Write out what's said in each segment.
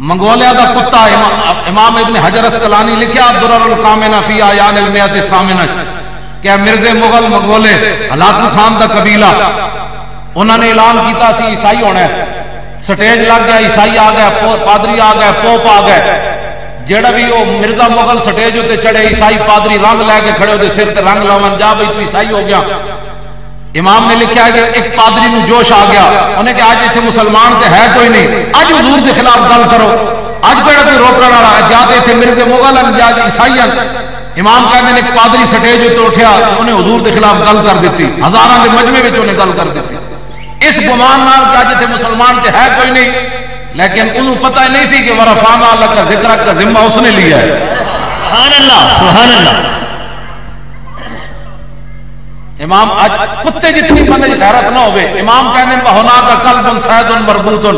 منگولیا دا کتا امام ابن حجر اسقلانی لکھیا درر الکامنہ فی آیان المیت الثامنہ کہ مرزے مغل منگولے ہلاکو خان دا قبیلہ انہوں نے اعلان کیتا سی عیسائی ہونا ہے، سٹیج لگ گیا، عیسائی آ گیا، پادری آ گیا، پوپ آ گئے، جیڑا بھی وہ مرزا مغل سٹیج ہوتے چڑھے، عیسائی پادری رنگ لے کے کھڑے ہوتے سر تے رنگ لاون، جا بھئی تو عیسائی ہو گیا۔ امام نے لکھا ہے کہ ایک پادری نو جوش آ گیا، انہیں کہ آج ایتھے مسلمان تے ہے کوئی نہیں، آج حضور دے خلاف گل کرو، آج کہڑا کوئی روکن والا ہے، جا تے ایتھے مرزے مغل ہیں یا عیسائی ہیں۔ امام کہتے ہیں ایک پادری سٹیج ہوتے اٹھیا تو انہیں حضور دے خلاف گل کر دیتی، ہزاراں دے مجمع وچ انہیں گل کر دیتی، اس گمان نال کہ آج ایتھے مسلمان تے ہے کوئی نہیں، لیکن انہوں پتہ نہیں سی کہ ورفعنا لک ذکرک کا ذمہ اس نے لیا ہے۔ سبحان اللہ سبحان اللہ۔ امام آج کتے جتنی بندے غیرت نہ ہوئے، امام کہنے ہیں وَهُنَاكَ قَلْبٌ صَيْدٌ مَرْبُوطٌ،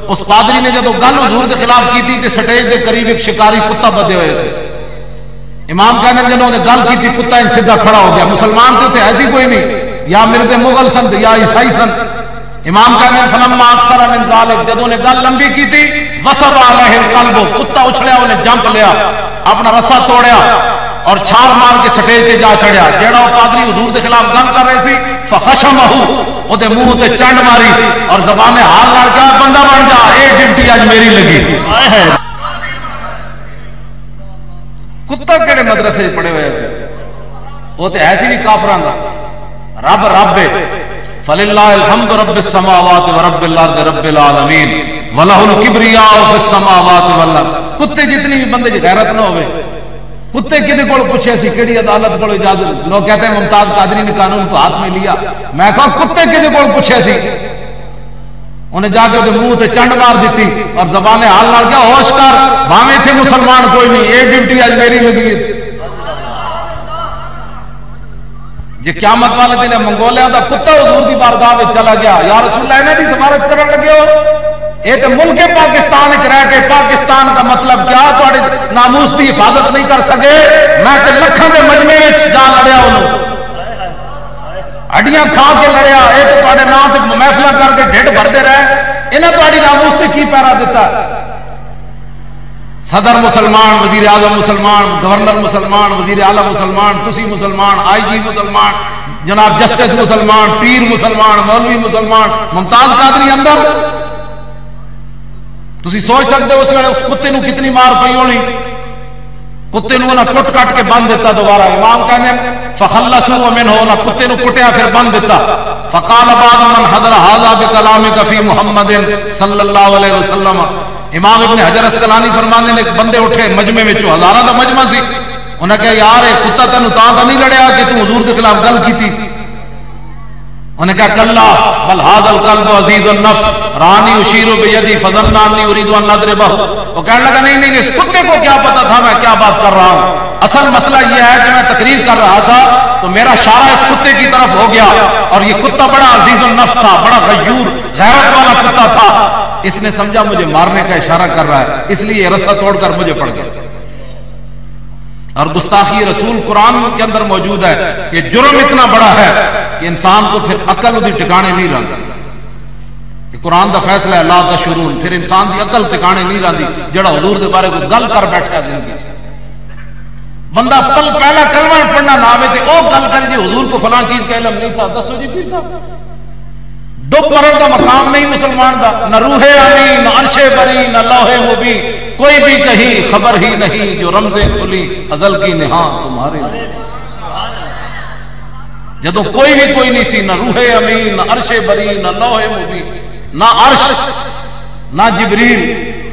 اس پادری نے جب گل حضور دے خلاف کی تھی کہ سٹیج دے قریب ایک شکاری کتا بدے ہوئے سے، امام کہنے ہیں جنہوں نے گل کی تھی کتا ان سیدھا کھڑا ہو گیا، مسلمان تو تھے ایسی کوئی نہیں، یا مرزے مغل سن یا عیسائی سن۔ امام کہنے ہیں فَلَمَّا أَكْثَرَ مِنْ ذَلِكَ، جب انہیں گل لمبی کی تھی وَصَبَ عَلَيْهِ الْقَلْبُ، کتا اچھڑیا، انہیں جمپ لیا، اپنا رسا توڑیا اور چھال مار کے سٹیج تے جا چڑھیا، جیڑا وہ پادری حضور دے خلاف گل کر رہے سی فخشمہ، او دے منہ تے چنڈ ماری اور زبان حال لڑ کے بندہ بن جا، اے ڈیوٹی آج میری لگی۔ کتا کیڑے مدرسے پڑھے ہوئے سے، وہ تے ایسی نہیں کافراں دا، رب رب ہے، فللہ الحمد رب السماوات ورب الارض رب العالمین ولہ الکبریاء فی السماوات والارض۔ کتے جتنی بھی بندے کی غیرت نہ ہوئے، کتے کدے کو پوچھے سی کیڑی عدالت کو اجازت، لوگ کہتے ہیں ممتاز قادری نے قانون کو ہاتھ میں لیا، میں کہا کتے کدے کو پوچھے سی، انہیں جا کے منہ تے چنڈ مار دیتی اور زبان حال لڑ گیا، ہوش کر بھاویں تھے مسلمان کوئی نہیں، یہ ڈیوٹی آج میری لگی تھی۔ جی قیامت والے دن منگولیا دا کتا حضور دی بارگاہ میں چلا گیا، یا رسول اللہ انہیں بھی سفارش کرنے لگے ہو، یہ تو ملک پاکستان رہ کے پاکستان کا مطلب کیا تھوڑے ناموس کی حفاظت نہیں کر سکے، میں تے لکھاں دے مجمع وچ جا لڑیا انہوں، ہڈیاں کھا کے لڑیا، یہ تو تھوڑے نام تے محفلہ کر کے ڈھڈ بھردے رہے، انہیں تھوڑی ناموس تے کی پیرا دیتا ہے؟ صدر مسلمان، وزیر اعظم مسلمان، گورنر مسلمان، وزیر اعلیٰ مسلمان، تسی مسلمان، آئی جی مسلمان، جناب جسٹس مسلمان، پیر مسلمان، مولوی مسلمان، ممتاز قادری اندر، تسی سوچ سکتے ہو اس ویلے اس کتے نو کتنی مار پئی ہونی، کتے نو نہ کٹ کٹ کے بند دیتا دوبارہ، امام کہنے فخلصوا منہ، نہ کتے نو کٹیا پھر بند دیتا، فقال بعض من حضر هذا بکلامک فی محمد صلی اللہ علیہ وسلم، امام ابن حجر اسقلانی فرمانے نے بندے اٹھے مجمع میں چو ہزاراں دا مجمع سی، انہاں کہا یار اے کتا تینوں تاں نہیں لڑیا کہ تو حضور کے خلاف گل کی تھی، انہوں نے کہا کلا بل هذا القلب عزیز النفس رانی اشیر بیدی فظننی اريد ان اضربہ، وہ کہنے لگا نہیں اس کتے کو کیا پتا تھا میں کیا بات کر رہا ہوں، اصل مسئلہ یہ ہے کہ میں تقریر کر رہا تھا تو میرا اشارہ اس کتے کی طرف ہو گیا، اور یہ کتا بڑا عزیز النفس تھا، بڑا غیور غیرت والا کتا تھا، اس نے سمجھا مجھے مارنے کا اشارہ کر رہا ہے، اس لیے رسا توڑ کر مجھے پڑ گیا۔ اور گستاخی رسول قرآن کے اندر موجود ہے، یہ جرم اتنا بڑا ہے کہ انسان کو پھر عقل اس ٹھکانے نہیں رہتا، قرآن دا فیصلہ ہے لا تشرون، پھر انسان دی عقل ٹھکانے نہیں رہتی، جڑا حضور دے بارے کو گل کر بیٹھا زندگی بندہ پہلا کلمہ پڑھنا نہ آوے تے او گل کر جی حضور کو فلاں چیز کا علم نہیں تھا، دسو جی پیر صاحب ڈب مرن دا مقام نہیں مسلمان دا، نہ روح امین، نہ عرش بری، نہ لوح مبین، کوئی بھی کہیں خبر ہی نہیں، جو رمزیں کھلی ازل کی نہاں تمہارے لیے، جدو کوئی بھی کوئی نہیں سی، نہ روح امین، نہ عرش بری، نہ لوح مبین، نہ عرش، نہ جبریل،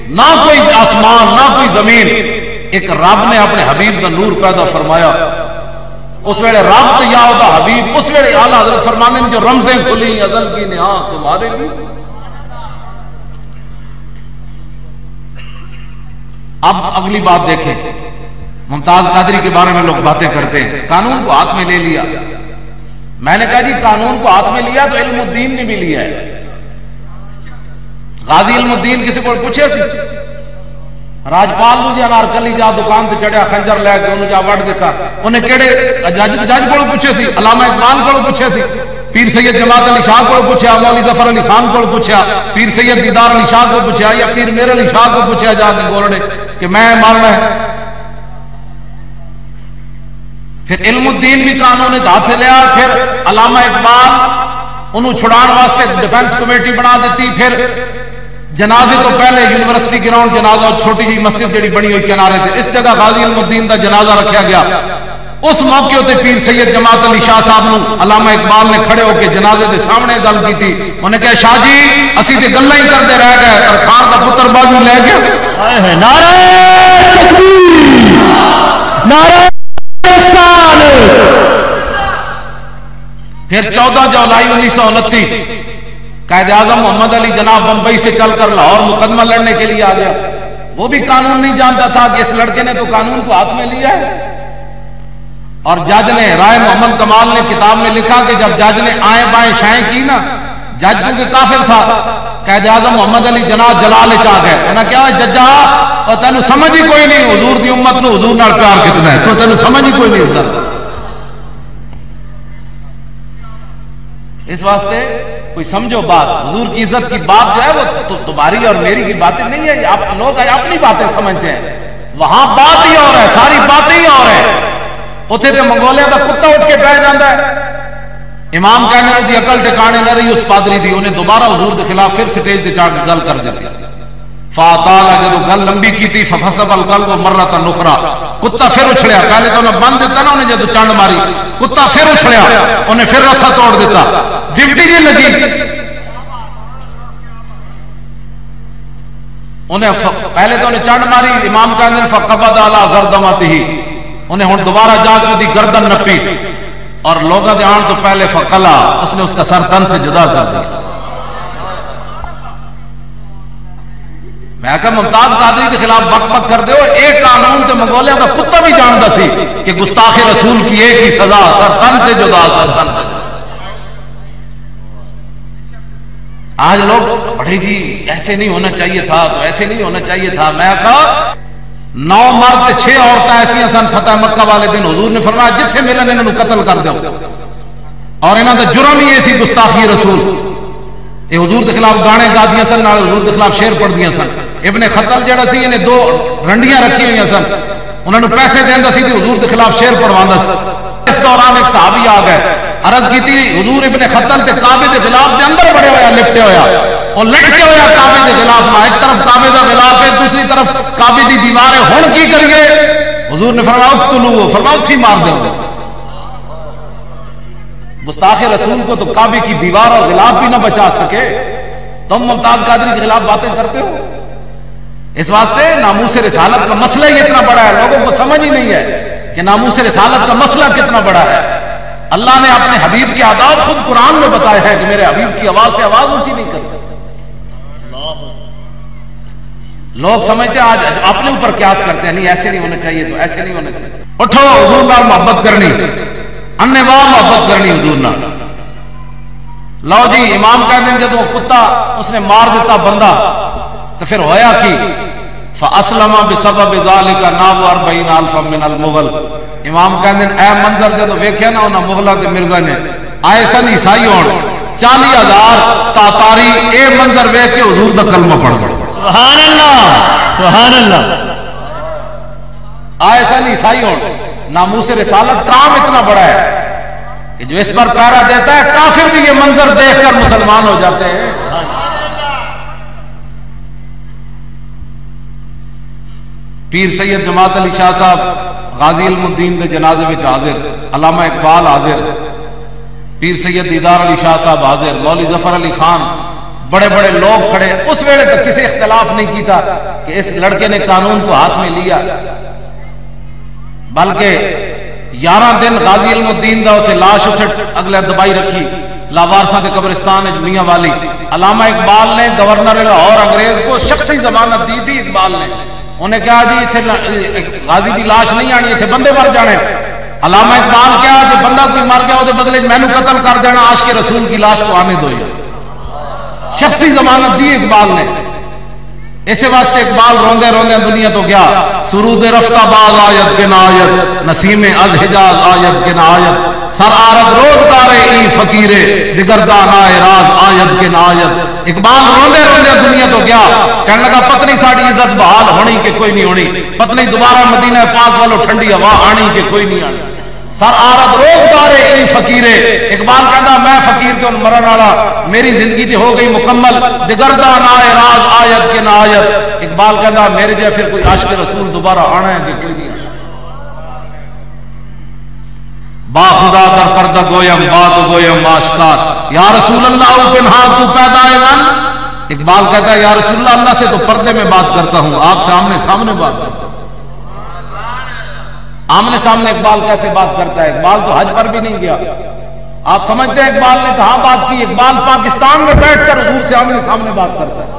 نہ کوئی آسمان، نہ کوئی زمین، ایک رب نے اپنے حبیب دا نور پیدا فرمایا، اس ویلے رب تو یا دا حبیب، اس ویلے اعلیٰ حضرت فرمانے جو رمزیں کھلی ازل کی نہاں تمہارے لیے۔ اب اگلی بات دیکھیں، ممتاز قادری کے بارے میں لوگ باتیں کرتے ہیں، قانون کو ہاتھ میں لے لیا، میں نے کہا جی قانون کو ہاتھ میں لیا تو علم الدین نے بھی لیا ہے، غازی علم الدین کسی کو پوچھے سی، راجپال نو جی انارکلی جا دکان تے چڑھیا خنجر لے کے انہوں جا وڈ دیتا، انہیں کیڑے جج کو پوچھے سی، علامہ اقبال کو پوچھے سی پیر سید جماعت علی شاہ کو پوچھا، مولوی ظفر علی خان کو پوچھا، پیر سید دیدار علی شاہ کو پوچھا، یا پیر میر علی شاہ کو پوچھا جا کے گولڑے کہ میں مارنا ہے. پھر علم الدین بھی قانون ہاتھ لیا. پھر علامہ اقبال انہوں چھڑان واسطے ڈیفنس کمیٹی بنا دیتی. پھر جنازے تو پہلے یونیورسٹی گراؤنڈ جنازہ چھوٹی جی مسجد جڑی بنی ہوئی کنارے تھے اس جگہ غازی علم الدین دا جنازہ رکھا گیا. اس موقع تے پیر سید جماعت علی شاہ صاحب نو علامہ اقبال نے کھڑے ہو کے جنازے دے سامنے گل کی تھی. انہوں نے کہا شاہ جی اسی تے گلاں ہی کرتے رہ گئے اور خان دا پتر بازو لے گیا. نعرہ تکبیر، نعرہ رسالت. پھر 14 جولائی 1929 قائد اعظم محمد علی جناب بمبئی سے چل کر لاہور مقدمہ لڑنے کے لیے آ گیا. وہ بھی قانون نہیں جانتا تھا کہ اس لڑکے نے تو قانون کو ہاتھ میں لیا ہے. اور جج نے رائے محمد کمال نے کتاب میں لکھا کہ جب جج نے آئیں بائیں شائیں کی نا، جج کیونکہ کافر تھا، قائد اعظم محمد علی جناح جلال چاہ گئے. انہاں کیا ججا اور تینوں سمجھ ہی کوئی نہیں حضور دی امت نو حضور نال پیار کتنا ہے، تو تینوں سمجھ ہی کوئی نہیں اس گل. اس واسطے کوئی سمجھو بات، حضور کی عزت کی بات جو ہے وہ تمہاری اور میری کی باتیں نہیں ہے. آپ لوگ اپنی باتیں سمجھتے ہیں، وہاں بات ہی اور ہے، ساری باتیں ہی اور ہے. اتنے تو منگولیا کا کتا اٹھ کے پہ جاتا ہے. امام کہنے دی عقل ٹکانے نہ رہی اس پادری دی، انہیں دوبارہ حضور کے خلاف پھر سٹیج تے چڑھ گل کر دیتی. فاطال جدو گل لمبی کی تھی ففسب القلب مرۃ اخرى، کتا پھر اچھڑیا. پہلے تو انہیں بند دیتا نا، انہیں جدو چانڈ ماری کتا پھر اچھڑیا، انہیں پھر رسا توڑ دیتا. ڈیوٹی جی لگی، انہیں پہلے تو انہیں چانڈ ماری. امام کہنے فقبض علی زردمتہ، انہیں ہن دوبارہ جا کے دی گردن نپی اور لوگوں دے آن تو پہلے فقلا، اس نے اس کا سر تن سے جدا کر دیا. میں کہا ممتاز قادری کے خلاف بک بک کر دیو، ایک قانون تے منگولیا کا کتا بھی جانتا سی کہ گستاخ رسول کی ایک ہی سزا، سر تن سے جدا، سر تن سے جدا. آج لوگ بڑے جی ایسے نہیں ہونا چاہیے تھا، تو ایسے نہیں ہونا چاہیے تھا. میں کہا 9 مرد 6 عورتیں ایسی سن فتح مکہ والے دن. حضور نے فرمایا جتھے ملن انہوں قتل کر دو، اور انہوں کا جرم ہی ایسی گستاخی رسول. یہ حضور کے خلاف گانے گا دیا سن، حضور کے خلاف شعر پڑھ دیا سن. ابن خطل جڑا سی انہیں 2 رنڈیاں رکھی ہوئی سن، انہوں نے پیسے دینا سی حضور کے خلاف شعر پڑھوانا سی. اس دوران ایک صحابی آ گئے، عرض کی تھی حضور ابن خطل تے کعبے دے غلاف دے اندر بڑے ہویا، لپٹے ہویا اور لٹکے ہویا کعبے دے غلاف نہ. ایک طرف کعبے دا غلاف ہے، دوسری طرف کعبے دی دیوار ہے. ہن کی کریے؟ حضور نے فرمایا اقتلوہ، فرمایا اتھی مار دو. گستاخ رسول کو تو کعبے کی دیوار اور غلاف بھی نہ بچا سکے، تم ممتاز قادری کے خلاف باتیں کرتے ہو. اس واسطے ناموس رسالت کا مسئلہ ہی اتنا بڑا ہے، لوگوں کو سمجھ ہی نہیں ہے کہ ناموس رسالت کا مسئلہ کتنا بڑا ہے. اللہ نے اپنے حبیب کے آداب خود قرآن میں بتایا ہے کہ میرے حبیب کی آواز سے آواز اونچی نہیں کرتے. لوگ سمجھتے ہیں آج اپنے اوپر قیاس کرتے ہیں، نہیں ایسے نہیں ہونا چاہیے تو ایسے نہیں ہونا چاہیے. اٹھو حضور نال محبت کرنی، انواع محبت کرنی حضور نال. لو جی امام کہتے ہیں جب وہ کتا اس نے مار دیتا بندہ تو پھر ہویا کی فاسلم بسبب ذالک ناب 40,000 من المغل. امام کہتے ہیں اے منظر جب ویکھیا نا انہاں مغلاں دے مرزا نے آئے سن عیسائی ہون 40,000 تاتاری اے منظر ویکھ کے حضور دا کلمہ پڑھ گئے. سبحان اللہ، سبحان اللہ. آئے سن عیسائی ہون. ناموس رسالت کام اتنا بڑا ہے کہ جو اس پر پہرا دیتا ہے کافر بھی یہ منظر دیکھ کر مسلمان ہو جاتے ہیں. پیر سید جماعت علی شاہ صاحب غازی علم الدین دے جنازے میں حاضر، علامہ اقبال حاضر، پیر سید دیدار علی شاہ صاحب حاضر، مولوی ظفر علی خان، بڑے بڑے لوگ کھڑے. اس ویلے تک کسی اختلاف نہیں کیتا کہ اس لڑکے نے قانون کو ہاتھ میں لیا، بلکہ 11 دن غازی علم الدین دا اتنے لاش اٹھٹ اگلے دبائی رکھی لاوارساں کے قبرستان میاں والی. علامہ اقبال نے گورنر لاہور انگریز کو شخصی ضمانت دی تھی. اقبال نے انہیں کہا جی اتنے غازی دی لاش نہیں آنی، اتنے بندے مر جانے. علامہ اقبال کیا جب بندہ کوئی مر گیا وہ بدلے مینو قتل کر دینا، عاشق رسول کی لاش کو آنے دو. شخصی ضمانت دی اقبال نے. اسی واسطے اقبال روندے روندے دنیا تو گیا. سرود رفتہ باز آیت کے نایت، نسیم از حجاز آیت کے نایت، سر آرد روزگار ای فقیرے دگردان آئے راز آیت کے نایت. اقبال روندے روندے دنیا تو گیا, کہنے لگا پتنی ساڑی عزت بحال ہونی کہ کوئی نہیں ہونی, پتنی دوبارہ مدینہ پاک والو ٹھنڈی ہوا آنی کہ کوئی نہیں آنی. سر آرد روزگار ای فقیرے, اقبال کہتا میں فقیر تے مرن والا, میری زندگی تے ہو گئی مکمل, دگردان آئے راز آیت کے نایت. اقبال کہتا میرے جے پھر کوئی عاشق رسول دوبارہ آنا ہے کہ کوئی نہیں آنا. با خدا در پردہ گویم باد گویم آشکار, یا رسول اللہ پنہا تو پیدا ہے من. اقبال کہتا ہے یا رسول اللہ, اللہ سے تو پردے میں بات کرتا ہوں, آپ سے آمنے سامنے بات کرتا ہوں. آمنے سامنے اقبال کیسے بات کرتا ہے؟ اقبال تو حج پر بھی نہیں گیا. آپ سمجھتے ہیں اقبال نے کہاں بات کی؟ اقبال پاکستان میں بیٹھ کر حضور سے آمنے سامنے بات کرتا ہے.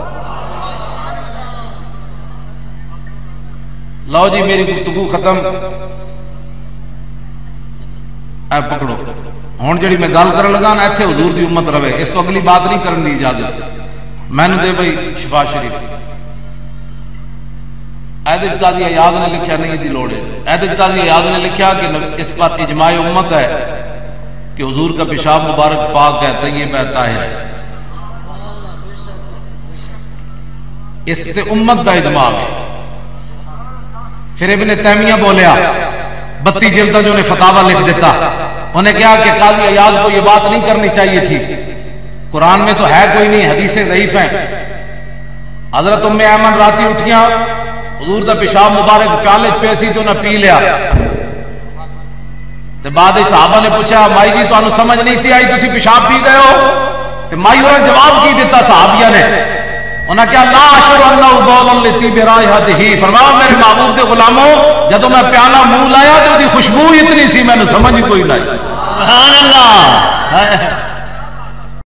لو جی میری گفتگو ختم. اے پکڑو ہون جڑی میں گل کرن لگا نا, ایتھے حضور دی امت رہے, اس تو اگلی بات نہیں کرن دی اجازت. میں نے دے بھائی شفا شریف عہد قاضی ایاز نے لکھیا, نہیں دی لوڑ ہے. عہد قاضی ایاز نے لکھیا کہ اس بات اجماع امت ہے کہ حضور کا پیشاب مبارک پاک ہے, طیب ہے, طاہر ہے. اس سے امت دا اجماع ہے. پھر ابن تیمیہ بولیا, 32 جلدوں جو نے فتاوہ لکھ دیتا, انہیں کہا کہ قاضی ایاز کو یہ بات نہیں کرنی چاہیے تھی, قرآن میں تو ہے کوئی نہیں, حدیثیں ضعیف ہیں. حضرت ام ایمن راتی اٹھیاں, حضور دا پیشاب مبارک پیالے پہ سی تو انہیں پی لیا. تے بعد صحابہ نے پوچھا مائی جی تو انہوں سمجھ نہیں سی آئی, تسی پیشاب پی گئے ہو؟ تے مائی انہیں جواب کی دیتا صحابیہ نے, انہاں کہا لا اشر اللہ بولا لتی برائحت ہی, فرمایا میرے محبوب دے غلاموں جدوں میں پیالہ منہ لایا تو دی خوشبو اتنی سی میں نے سمجھ کوئی لائی. سبحان اللہ.